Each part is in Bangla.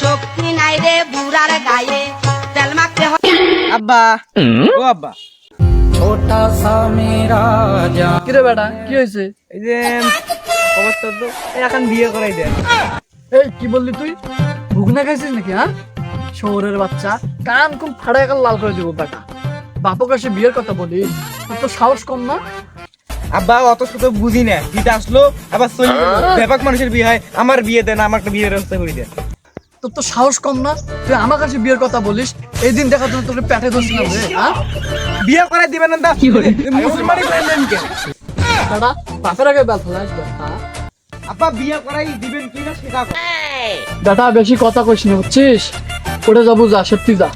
শক্তি নাই রে বুড়ার গায়ে তেল মাখতে হয়। আব্বা ও আব্বা কিরে বেটা কি হয়েছে? এই যে অবস্থা তো এখন বিয়ে করাই দেন। এই কি বললি তুই? ভুগনা খাইছিস নাকি? হ্যাঁ, শহরের বাচ্চা, কান খুব ফাড়ায় কাল লাল করে দিব বেটা। বাপক এসে বিয়ের কথা বলি, তোর তো সাহস কম না? আব্বা অত শত বুঝি না, দিতে আসলো আবার চলে গেল। ব্যাপক মানুষের বিয়ে হয়, আমার বিয়ে দেন, আমার একটা বিয়ের ব্যবস্থা করে দেন। তোর তো সাহস কম না? তুই আমার কাছে বিয়ের কথা বলিস, এই দিন দেখার জন্য তোর পেটে ধরছিলাম রে। হ্যাঁ, বিয়ে করাই দিবেন না? কি করে মুসলমানি করেন কেন? বেটা বাপের আগে বেল ফেলাস বেটা। আব্বা বিয়ে করাই দিবেন কি না সেটা বল। বেটা বেশি কথা কইস না, বুঝছিস? করে যাবো, যা সত্যি যা।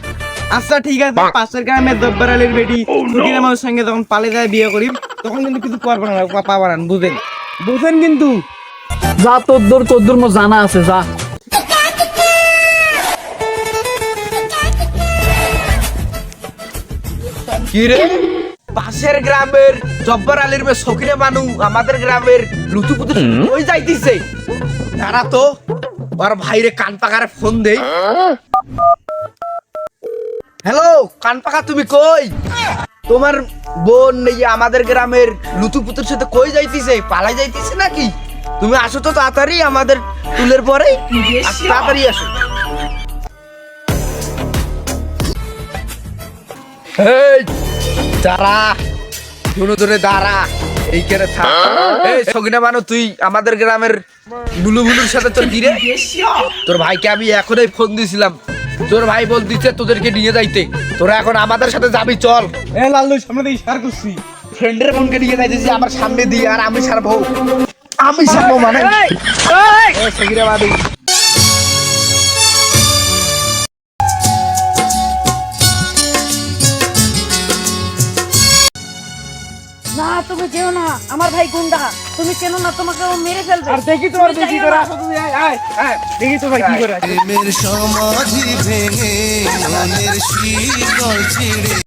আচ্ছা ঠিক আছে, পাশের গ্রামে দব্বার আলীর বেটি ছুটির আমার সঙ্গে যখন পালে যায় বিয়ে করি, তখন কিন্তু কিছু করবো না, পাবা না, বুঝেন বুঝেন কিন্তু। যা, তোর দূর কদ্দুর মো জানা আছে, যা। কি রে, পাশের গ্রামের জব্বার আলীর মেয়ে সকিনে মানু আমাদের গ্রামের লুতুপুতু ওই যাইতিছে। তারা তো ওর ভাইরে কান পাকারে ফোন দেই। হ্যালো কান পাকা, তুমি কই? তোমার বোন নেই আমাদের গ্রামের লুতুপুতুর সাথে কই যাইতিছে? পালাই যাইতিছে নাকি? তুমি আসো তো তাড়াতাড়ি, আমাদের টুলের পরে তাড়াতাড়ি আসো। এই দাঁড়া, দুনো ধরে দাঁড়া, এইখানে থাক। এই সগিনা বানো, তুই আমাদের গ্রামের বুলুবুলুর সাথে তোর কি রে? তোর ভাইকে আমি এখনই ফোন দিয়েছিলাম, তোর ভাই বল দিচ্ছে তোদেরকে নিয়ে যাইতে। তোরা এখন আমাদের সাথে যাবি, চল। এ লাল্লু, সামনে দিয়ে ইশারা করছি, ফ্রেন্ডের বোনকে নিয়ে যাইতেছি আমার সামনে দিয়ে, আর আমি ছাড়বো, আমি ছাড়বো মানে সগিনা বাদি। না তুমি যেও না, আমার ভাই গুন্ডা, তুমি চেনো না, তোমাকে ও মেরে ফেলবে। আর দেখি তোমার বেশি করে আসো তুমি, আয় আয় আয়, দেখি তোমার কি করে। প্রেমের সমাধি ভেঙে মনের শীতল ছিঁড়ে